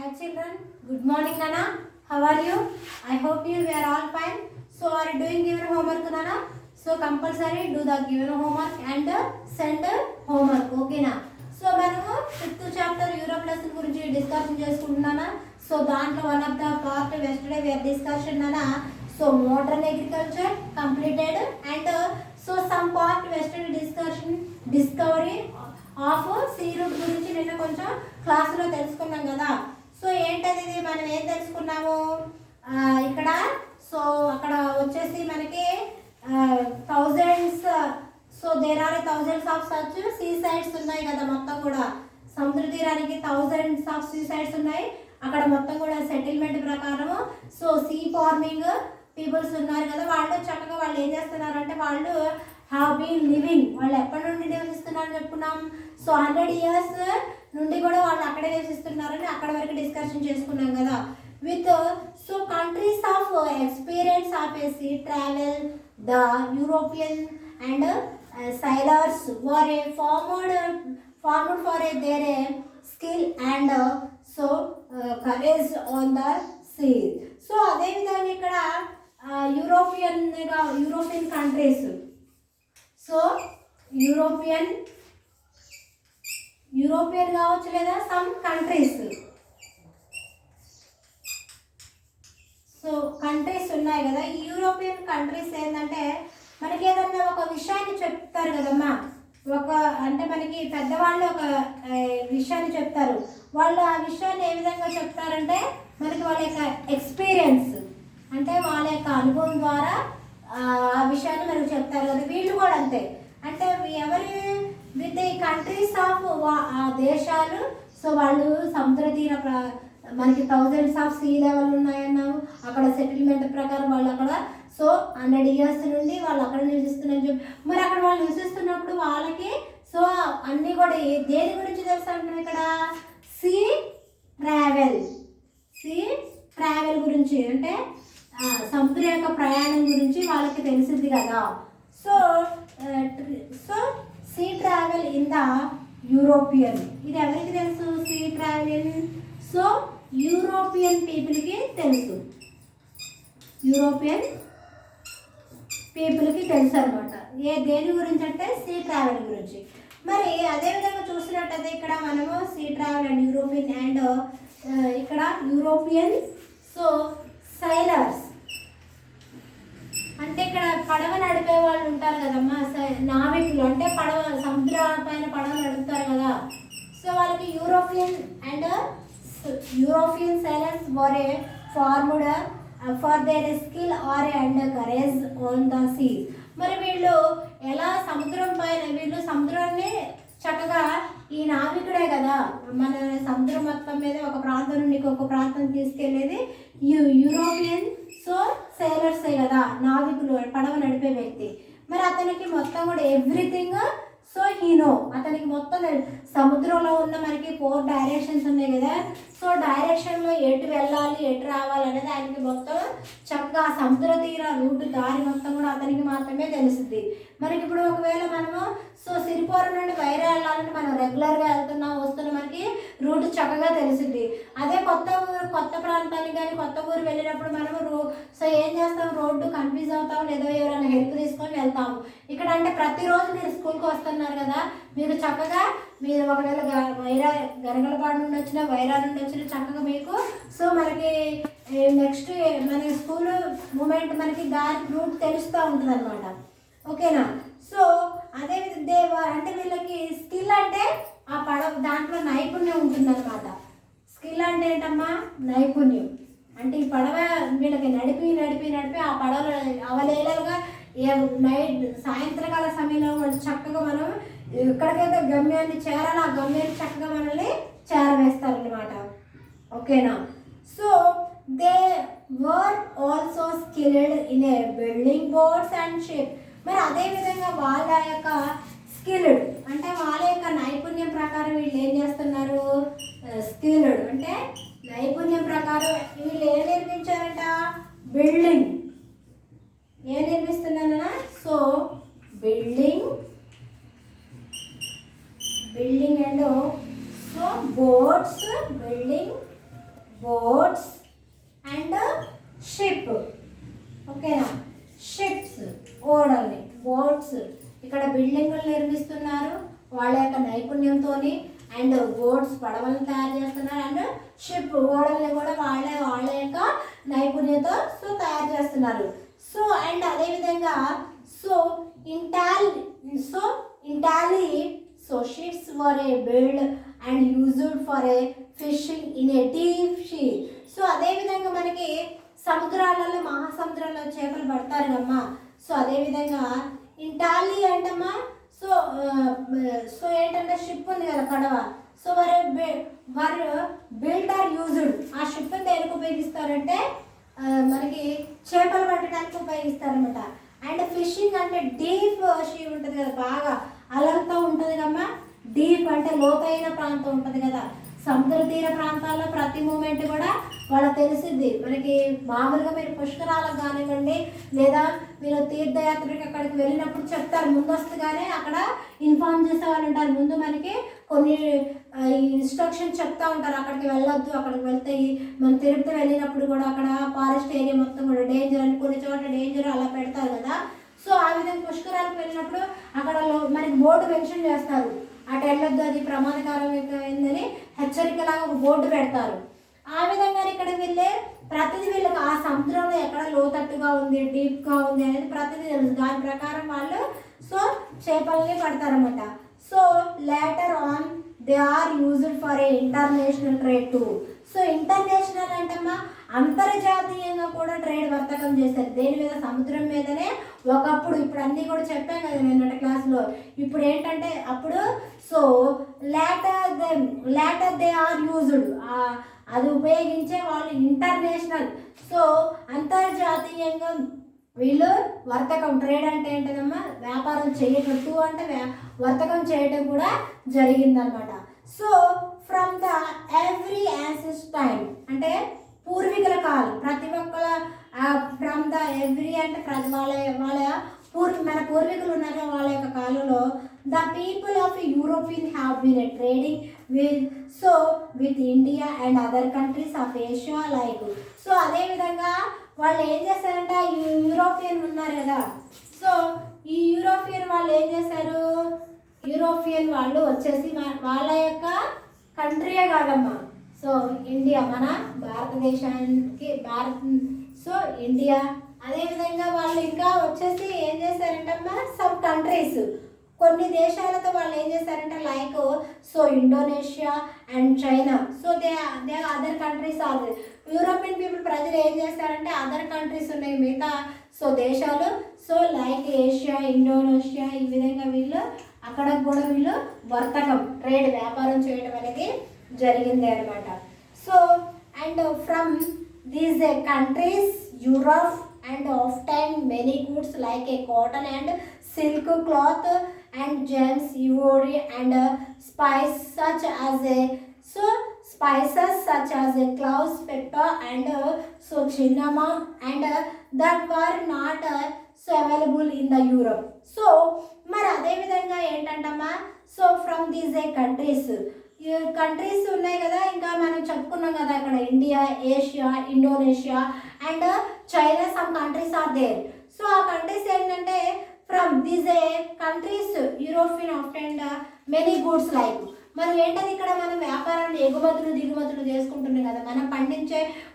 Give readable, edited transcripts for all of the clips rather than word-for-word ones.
Hi children, good morning Nana. How are you? I hope you are all fine. So are you doing your homework Nana? So compulsory do the given homework and send homework. Okay na? So మనము 5th chapter Europe lesson గురించి discussion చేసుకుంటున్నానా. So దాంట్లో one of the part yesterday we are discussion Nana. So modern agriculture completed and so some part yesterday discussion discovery of sea route గురించి నిన్న కొంచెం క్లాసులో తెలుసుకున్నాం కదా. So ఏంటది మనం ఏం తెలుసుకున్నాము ఇక్కడ. సో అక్కడ వచ్చేసి మనకి thousands, so there are thousands of such sea sides ఉన్నాయి కదా. మొత్తం కూడా సముద్ర తీరానికి థౌజండ్స్ ఆఫ్ సీ సైడ్స్ ఉన్నాయి. అక్కడ మొత్తం కూడా సెటిల్మెంట్ ప్రకారము సో సీ ఫార్మింగ్ పీపుల్స్ ఉన్నారు కదా. వాళ్ళు చక్కగా వాళ్ళు ఏం చేస్తున్నారంటే వాళ్ళు హ్యావ్ బీన్ లివింగ్, వాళ్ళు ఎప్పటి నుండి నివసిస్తున్నారని చెప్పుకున్నాం. సో 100 years నుండి కూడా వాళ్ళు అక్కడే నివసిస్తున్నారని అక్కడ వరకు డిస్కషన్ చేసుకున్నాం కదా. With so countries of experience of A C travel the European and sailors were formed for their skill and so courage on the sea. So అదేవిధంగా ఇక్కడ యూరోపియన్ కంట్రీస్, సో యూరోపియన్ కావచ్చు లేదా సమ్ కంట్రీస్, సో కంట్రీస్ ఉన్నాయి కదా. ఈ European countries ఏంటంటే మనకి ఏదన్నా ఒక విషయాన్ని చెప్తారు కదమ్మా. ఒక అంటే మనకి పెద్దవాళ్ళు ఒక విషయాన్ని చెప్తారు. వాళ్ళు ఆ విషయాన్ని ఏ విధంగా చెప్తారంటే మనకి వాళ్ళ యొక్క ఎక్స్పీరియన్స్ అంటే వాళ్ళ యొక్క అనుభవం ద్వారా ఆ విషయాన్ని మనకు చెప్తారు కదా. వీళ్ళు కూడా అంతే. అంటే ఎవరి విత్ ది కంట్రీస్ ఆఫ్ ఆ దేశాలు, సో వాళ్ళు సముద్ర తీర మనకి థౌజండ్స్ ఆఫ్ సీ లెవెల్ ఉన్నాయన్నాము. అక్కడ సెటిల్మెంట్ ప్రకారం వాళ్ళు అక్కడ సో 100 years నుండి వాళ్ళు అక్కడ నివసిస్తున్నారని చెప్పి మరి అక్కడ వాళ్ళు నివసిస్తున్నప్పుడు వాళ్ళకి సో అన్నీ కూడా దేని గురించి తెలుసు అంటున్నాం ఇక్కడ సీ ట్రావెల్ గురించి, అంటే సముద్ర యొక్క ప్రయాణం గురించి వాళ్ళకి తెలిసింది కదా. So sea travel in the European, ఇది ఎవరికి తెలుసు సీ ట్రావెల్? సో యూరోపియన్ పీపుల్కి తెలుసు, యూరోపియన్ పీపుల్కి తెలుసు అనమాట. దేని గురించి అంటే సీ ట్రావెల్ గురించి. మరి అదేవిధంగా చూసినట్టయితే ఇక్కడ మనము sea travel and European and ఇక్కడ యూరోపియన్ సో సైలర్స్ అంటే ఇక్కడ పడవ నడిపే వాళ్ళు ఉంటారు కదమ్మా, నావికులు అంటే పడవ సముద్ర పైన పడవ నడుపుతారు కదా. సో వాళ్ళకి European sailors were a famed for their skill or and courage on the sea. మరి వీళ్ళు ఎలా సముద్రం పైన వీళ్ళు సముద్రాన్ని చక్కగా ఈ నావికుడే కదా, మన సముద్రం మొత్తం మీద ఒక ప్రాంతం నుండి ఇంకొక ప్రాంతం తీసుకెళ్ళేది యూరోపియన్ సో సైలర్సే కదా, నావికులు పడవ నడిపే వ్యక్తి. మరి అతనికి మొత్తం కూడా ఎవ్రీథింగ్ సో హీనో, అతనికి మొత్తం సముద్రంలో ఉన్న మనకి 4 డైరెక్షన్స్ ఉన్నాయి కదా. సో డైరెక్షన్లో ఎటు వెళ్ళాలి ఎటు రావాలి అనేది ఆయనకి మొత్తం చక్కగా సముద్ర తీర రూట్ దారి మొత్తం కూడా అతనికి మాత్రమే తెలుస్తుంది. మనకి ఇప్పుడు ఒకవేళ మనము సో సిరిపురం నుండి వైరా వెళ్ళాలంటే మనం రెగ్యులర్గా వస్తున్నాం మనకి రూట్ చక్కగా తెలుస్తుంది. అదే కొత్త ప్రాంతానికి కానీ కొత్త ఊరు వెళ్ళినప్పుడు మనము సో ఏం చేస్తాం, రోడ్డు కన్ఫ్యూజ్ అవుతాం లేదా ఎవరైనా హెల్ప్ తీసుకొని వెళ్తాము. ఇక్కడ అంటే ప్రతిరోజు మీరు స్కూల్కి వస్తున్నారు కదా, మీరు చక్కగా మీరు ఒకవేళ గరగలపాడు నుండి వచ్చినా వైరా నుండి వచ్చినా చక్కగా మీకు సో మనకి నెక్స్ట్ మన స్కూల్ మూమెంట్ మనకి దారి రూట్ తెలుస్తూ ఉంటుంది అనమాట. ఓకేనా. సో అదే అంటే వీళ్ళకి స్కిల్ అంటే ఆ పడవ దాంట్లో నైపుణ్యం ఉంటుందన్నమాట. స్కిల్ అంటే ఏంటమ్మా నైపుణ్యం. అంటే ఈ పడవ వీళ్ళకి నడిపి ఆ పడవలు అవలేలుగా నైట్ సాయంత్రకాల సమయంలో వాళ్ళు చక్కగా మనం ఎక్కడికైతే గమ్యాన్ని చేరాలి ఆ గమ్యాన్ని చక్కగా మనల్ని చేరవేస్తారనమాట. ఓకేనా. So they were also skilled in a building boats and ship. మరి అదేవిధంగా వాళ్ళ యొక్క స్కిల్డ్ అంటే వాళ్ళ యొక్క నైపుణ్యం ప్రకారం వీళ్ళు ఏం చేస్తున్నారు, స్కిల్డ్ అంటే నైపుణ్యం ప్రకారం వీళ్ళు ఏం నిర్మించారంట, బిల్డింగ్ ఏం నిర్మిస్తున్నారన్నా so building and so boats, building boats and ship. ఓకేనా, షిప్స్ ఓడల్ని, బోట్స్ ఇక్కడ బిల్డింగులు నిర్మిస్తున్నారు వాళ్ళ యొక్క నైపుణ్యంతో, అండ్ బోట్స్ పడవలను తయారు చేస్తున్నారు, అండ్ షిప్ ఓడల్ని కూడా వాళ్ళ యొక్క నైపుణ్యంతో సో తయారు చేస్తున్నారు. సో అండ్ అదేవిధంగా సో ఇంటాలీ so ships were a build and used for a fishing in a deep sea. So అదేవిధంగా మనకి సముద్రాలలో, మహాసముద్రంలో చేపలు పడతారు కమ్మా. సో అదేవిధంగా ఇంటాలీ అంటమ్మా సో ఏంటంటే షిప్ ఉంది కదా, పడవ. సో వారు బిల్డ్ ఆర్ యూజ్డ్, ఆ షిప్ దేనికి ఉపయోగిస్తారంటే మనకి చేపలు పట్టడానికి ఉపయోగిస్తారనమాట. అండ్ ఫిషింగ్ అంటే డీప్ సీ ఉంటుంది కదా, బాగా అలలతో ఉంటుంది కమ్మా. డీప్ అంటే లోతైన ప్రాంతం ఉంటుంది కదా. సముద్ర తీర ప్రాంతాల్లో ప్రతి మూమెంట్ కూడా వాళ్ళకి తెలిసింది. మనకి మామూలుగా మీరు పుష్కరాలకు కానివ్వండి, లేదా మీరు తీర్థయాత్రకి అక్కడికి వెళ్ళినప్పుడు చెప్తారు, ముందస్తుగానే అక్కడ ఇన్ఫార్మ్ చేసే వాళ్ళు ఉంటారు. ముందు మనకి కొన్ని ఇన్స్ట్రక్షన్ చెప్తా ఉంటారు, అక్కడికి వెళ్ళొద్దు, అక్కడికి వెళ్తే మనం తిరుపతి వెళ్ళినప్పుడు కూడా అక్కడ ఫారెస్ట్ ఏరియా మొత్తం కూడా డేంజర్ అని, కొన్ని చోట్ల డేంజర్ అలా పెడతారు కదా. సో ఆ విధంగా పుష్కరాలకు వెళ్ళినప్పుడు అక్కడ మనకి బోర్డు మెన్షన్ చేస్తారు, అటు వెళ్ళొద్దు, అది ప్రమాదకరమైందని హెచ్చరికలాగా ఒక బోర్డు పెడతారు. ఆ విధంగా ఇక్కడ ప్రతిదీ వీళ్ళకి ఆ సముద్రంలో ఎక్కడ లోతట్టుగా ఉంది, డీప్గా ఉంది అనేది ప్రతిదీ తెలుసు. దాని ప్రకారం వాళ్ళు సో చేపల్ని పడతారన్నమాట. So later on they are used for a international trade too. So international అంటమ్మా అంతర్జాతీయంగా కూడా ట్రేడ్ వర్తకం చేశారు. దేని మీద? సముద్రం మీదనే ఒకప్పుడు. ఇప్పుడు అన్నీ కూడా చెప్పాం కదా నిన్నటి క్లాస్లో. ఇప్పుడు ఏంటంటే అప్పుడు so later they are used, అది ఉపయోగించే వాళ్ళు ఇంటర్నేషనల్ సో అంతర్జాతీయంగా వీళ్ళు వర్తకం, ట్రేడ్ అంటే ఏంటదమ్మా వ్యాపారం చేయటం, టూ అంటే వర్తకం చేయటం కూడా జరిగిందనమాట. సో ఫ్రమ్ ద ఎవ్రీ యాన్సెస్ టైం అంటే పూర్వీకుల కాలం, ప్రతి ఒక్కల ఫ్రమ్ ద ఎవ్రీ అంటే మన పూర్వీకులు ఉన్నారు వాళ్ళ యొక్క కాలంలో the people of European have been trading with India and other countries of Asia like. So అదేవిధంగా వాళ్ళు ఏం చేశారంటే యూరోపియన్ ఉన్నారు కదా. సో ఈ యూరోపియన్ వాళ్ళు ఏం చేశారు, యూరోపియన్ వాళ్ళు వచ్చేసి వాళ్ళ యొక్క కంట్రీయే కాదమ్మా. సో ఇండియా, మన భారతదేశానికి సో ఇండియా, అదేవిధంగా వాళ్ళు ఇంకా వచ్చేసి ఏం చేశారంటమ్మా సమ్ కంట్రీస్, కొన్ని దేశాలతో వాళ్ళు ఏం చేశారంటే like so Indonesia and China. So they other countries or European people ప్రజలు ఏం చేశారంటే అదర్ కంట్రీస్ ఉన్నాయి మిగతా సో దేశాలు, సో లైక్ ఏషియా, ఇండోనేషియా, ఈ విధంగా వీళ్ళు అక్కడ కూడా వీళ్ళు వర్తకం, ట్రేడ్, వ్యాపారం చేయడం అనేది జరిగింది అనమాట. So and from these countries Europe and often many goods like a cotton and silk cloth and gems, ivory and spices such as a cloves, pepper and so cinnamon and that were not so available in the Europe. So మరి అదే విధంగా ఏంటంటమ్మా so from these countries ఉన్నాయి కదా, ఇంకా మనం చెప్పుకున్నాం కదా ఇక్కడ India, Asia, Indonesia and China, some countries are there. So ఆ కంట్రీస్ ఏంటంటే from these countries European often many goods like. మనం ఏంటది ఇక్కడ మనం వ్యాపారాన్ని ఎగుమతులు దిగుమతులు చేసుకుంటున్నాం కదా.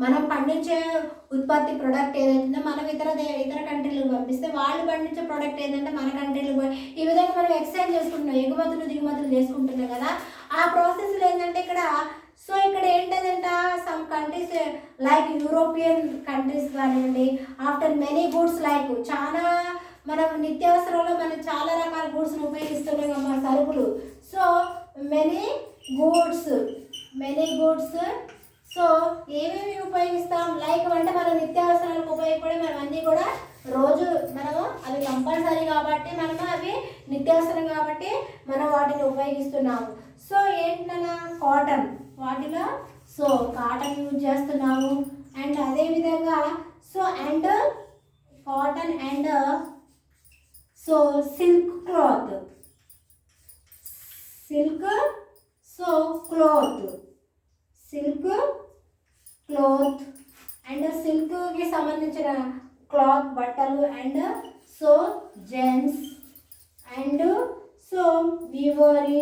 మనం పండించే ఉత్పత్తి ప్రొడక్ట్ ఏదైతుందో మనం ఇతర కంట్రీలకు పంపిస్తే వాళ్ళు పండించే ప్రొడక్ట్ ఏదంటే మన కంట్రీలకు, ఈ విధంగా మనం ఎక్స్చేంజ్ చేసుకుంటున్నాం, ఎగుమతులు దిగుమతులు చేసుకుంటున్నాం కదా. ఆ ప్రాసెస్లో ఏంటంటే సో ఇక్కడ ఏంటంట some countries like European countries కానివ్వండి, ఆఫ్టర్ మెనీ గూడ్స్ లైక్ చాలా మనం నిత్యావసరంలో మనం చాలా రకాల గూడ్స్ని ఉపయోగిస్తున్నాం కదా సరుకులు. సో మెనీ గూడ్స్ సో ఏమేమి ఉపయోగిస్తాం లైక్ అంటే మన నిత్యావసరాలకు ఉపయోగపడే మనం అన్నీ కూడా రోజు మనము అవి కంపల్సరీ కాబట్టి మనము అవి నిత్యావసరం కాబట్టి మనం వాటిని ఉపయోగిస్తున్నాము. సో ఏంటన్నా కాటన్, వాటిలో సో కాటన్ యూజ్ చేస్తున్నాము. అండ్ అదేవిధంగా so and cotton and so silk cloth cloth and సిల్క్కి సంబంధించిన క్లాత్ బట్టలు and so gems and so jewellery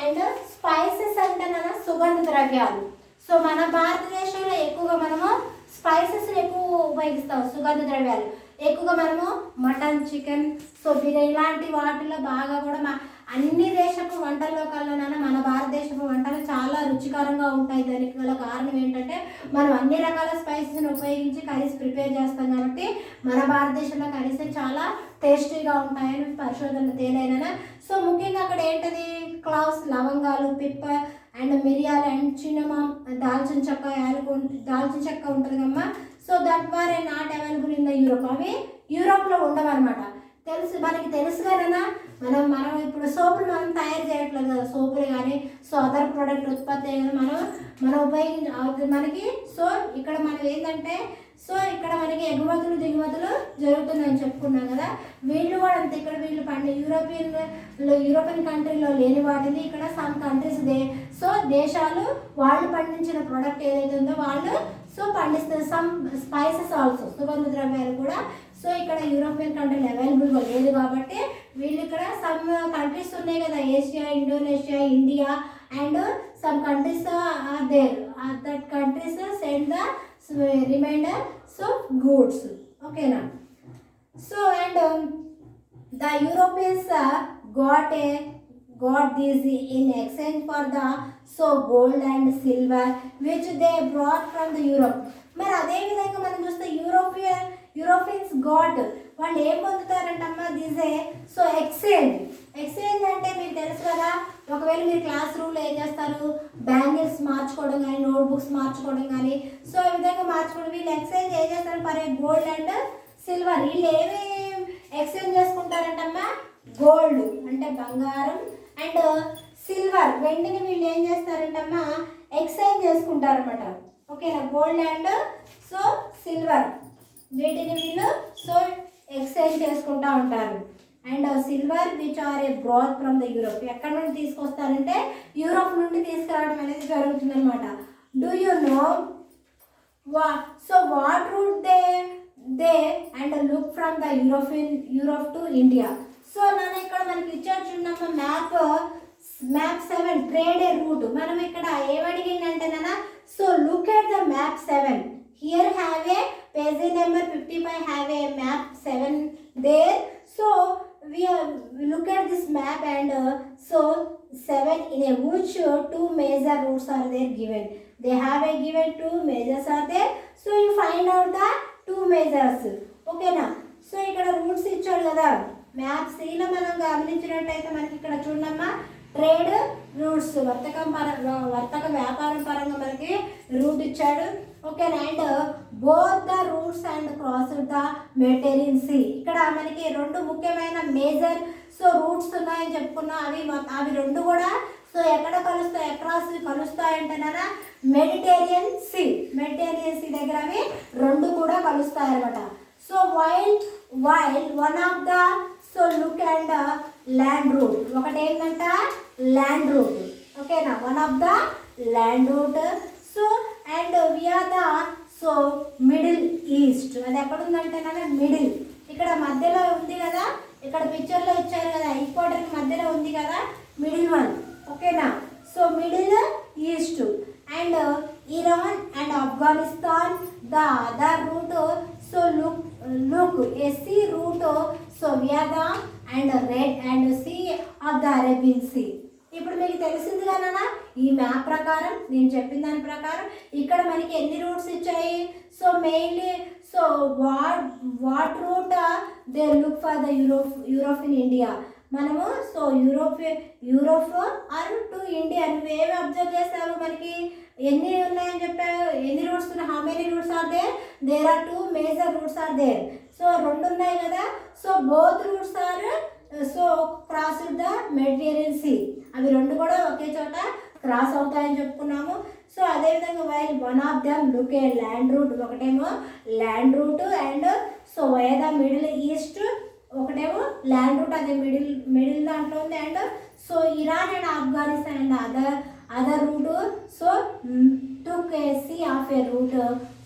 and spices అంటే సుగంధ ద్రవ్యాలు. సో మన భారతదేశంలో ఎక్కువగా మనము స్పైసెస్ ఎక్కువ ఉపయోగిస్తాం, సుగంధ ద్రవ్యాలు ఎక్కువగా మనము మటన్, చికెన్, సో బిర్యానీ ఇలాంటి వాటిలో బాగా కూడా అన్ని దేశపు వంటల్లో కన్నా మన భారతదేశపు వంటలు చాలా రుచికరంగా ఉంటాయి. దానికి గల కారణం ఏంటంటే మనం అన్ని రకాల స్పైసెస్ని ఉపయోగించి కర్రీస్ ప్రిపేర్ చేస్తాం కాబట్టి మన భారతదేశంలో కర్రీస్ చాలా టేస్టీగా ఉంటాయని పరిశోధనలు తేలైన. సో ముఖ్యంగా అక్కడ ఏంటది క్లావ్స్, లవంగాలు, పిప్పర్ అండ్ మిరియాలు అండ్ చిన్నమామ్, దాల్చిన చెక్క ఉంటుంది కమ్మా. So that were not available in the Europe. అవి యూరోప్లో ఉండవన్నమాట. మనకి తెలుసు కదనా, మనం ఇప్పుడు సోపులు మనం తయారు చేయట్లేదు కదా, సోపులు కానీ సో అదర్ ప్రోడక్ట్ ఉత్పత్తి మనం ఉపయోగించి మనకి సో ఇక్కడ మనం ఏంటంటే సో ఇక్కడ మనకి ఎగుమతులు దిగుమతులు జరుగుతున్నాయని చెప్పుకున్నాం కదా. వీళ్ళు కూడా అంతే, ఇక్కడ వీళ్ళు యూరోపియన్ కంట్రీలో లేని వాటిని ఇక్కడ సమ్ కంట్రీస్ సో దేశాలు వాళ్ళు పండించిన ప్రోడక్ట్ ఏదైతే ఉందో వాళ్ళు సో పండిస్తారు. సమ్ స్పైసెస్ ఆల్సో, సుగంధ ద్రవ్యాలు కూడా సో ఇక్కడ యూరోపియన్ కంట్రీలు అవైలబుల్గా లేదు కాబట్టి వీళ్ళు ఇక్కడ సమ్ కంట్రీస్ ఉన్నాయి కదా, Asia, Indonesia, India and some countries are there. That countries send the remainder so goods. ఓకేనా. So and the Europeans got these in exchange for the so gold and silver which they brought from the Europe. మరి అదే విధంగా మనం చూస్తే Europeans got వాళ్ళు ఏం పొందుతారంటమ్మా దీసే so exchange అంటే మీకు తెలుసు కదా, ఒకవేళ మీరు క్లాస్ రూమ్లో ఏం చేస్తారు, బ్యాంగిల్స్ మార్చుకోవడం కానీ, నోట్బుక్స్ మార్చుకోవడం కానీ సో ఈ విధంగా మార్చుకోవడం. వీళ్ళు ఎక్స్చేంజ్ ఏం చేస్తారు ఫర్ గోల్డ్ అండ్ సిల్వర్. వీళ్ళు ఏమి ఎక్స్చేంజ్ చేసుకుంటారంటమ్మా, గోల్డ్ అంటే బంగారం అండ్ సిల్వర్ వెండిని వీళ్ళు ఏం చేస్తారంటమ్మా ఎక్స్చేంజ్ చేసుకుంటారన్నమాట. ఓకేనా. గోల్డ్ అండ్ సో సిల్వర్ వీటిని వీళ్ళు సో ఎక్స్చేంజ్ చేసుకుంటూ ఉంటారు. And silver which are a brought from the Europe. ఎక్కడి నుండి తీసుకొస్తారంటే యూరోప్ నుండి తీసుకురావడం అనేది జరుగుతుంది అనమాట. Do you know so what route they and look from the Europe to India. So నేను ఇక్కడ మనకి ఇచ్చారు చూడమ్మా మ్యాప్ 7 ట్రేడ్ ఏ రూట్. మనం ఇక్కడ ఏమడిగిందంటే so look at the map 7. Here have a page number 55 have a map 7 there. So we look at this map and so 7 in a which 2 major routes are there given. They have a given 2 majors are there. So you find out the 2 majors. Okay na. So ఇక్కడ roots ఇచ్చాడు కదా map సిలో మనం గమనించినట్టయితే మనకి ఇక్కడ చూడమ్మా trade routes, వర్తక వ్యాపారం పరంగా మనకి రూట్ ఇచ్చాడు. Okay. And both the routes and cross the Mediterranean Sea. ఇక్కడ మనకి రెండు ముఖ్యమైన మేజర్ సో రూట్స్ ఉన్నాయని చెప్పుకున్నాం. అవి రెండు కూడా సో ఎక్కడ కలుస్తాయంటేనా మెడిటరేనియన్ సీ దగ్గర అవి రెండు కూడా కలుస్తాయి అనమాట. So while one of the so look and land route, ఒకటి ఏంటంట ల్యాండ్ రూట్. ఓకేనా. One of the land route. So and via the so Middle East. అది ఎక్కడ ఉందంటే మిడిల్, ఇక్కడ మధ్యలో ఉంది కదా, ఇక్కడ పిక్చర్లో ఇచ్చారు కదా, ఈక్వెటర్ మధ్యలో ఉంది కదా మిడిల్ వన్. ఓకేనా. So Middle East and Iran and Afghanistan the other route. So look a sea route. So Vietnam and Red and Sea of the Arabian Sea. ఇప్పుడు మీకు తెలిసింది కదా ఈ మ్యాప్ ప్రకారం, నేను చెప్పిన దాని ప్రకారం ఇక్కడ మనకి ఎన్ని రూట్స్ ఇచ్చాయి. So mainly so what route they look for the Europe in India. మనము so Europe or to India నువ్వేమి అబ్జర్వ్ చేస్తావు, మనకి ఎన్ని ఉన్నాయని చెప్పావు, ఎన్ని రూట్స్ ఉన్నాయి, how many routes are there are 2 major routes are there. So రెండు ఉన్నాయి కదా. So both routes are so cross the Mediterranean sea. అవి రెండు కూడా ఒకే చోట క్రాస్ అవుతాయని చెప్పుకున్నాము. సో అదేవిధంగా while one of them look a land route, ఒకటేమో land route and so via the Middle East, ఒకటేమో ల్యాండ్ రూట్ అదే మిడిల్ దాంట్లో ఉంది. And so Iran and Afghanistan and other route, so took a sea of a route,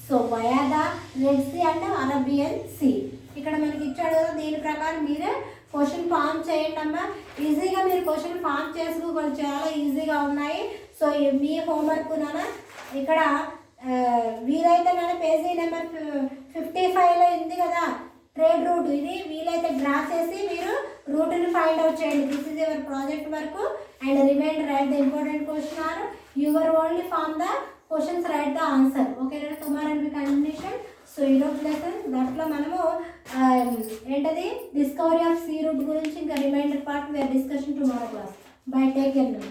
so via the Red Sea and Arabian Sea. ఇక్కడ మనకి ఇచ్చాడు కదా, దీని ప్రకారం మీరే క్వశ్చన్ ఫామ్ చేయండి అమ్మా. ఈజీగా మీరు క్వశ్చన్ ఫామ్ చేసుకోగలరు, చాలా ఈజీగా ఉన్నాయి. సో మీ హోంవర్క్ నాన్న ఇక్కడ వీలైతే నాన్న పేజీ నెంబర్ 55లో ఉంది కదా ట్రేడ్ రూట్, ఇది వీలైతే డ్రా చేసి మీరు రూట్ని ఫైండ్ అవుట్ చేయండి. This is your project work and remainder write the important question or your only form the questions write the answer. ఓకేనా, tomorrow will be continuation. So ఈరోజు లెసన్ దాంట్లో మనము ఏంటది డిస్కవరీ ఆఫ్ సీ రూట్ గురించి ఇంకా remainder part we are discussion tomorrow class. Bye, take care.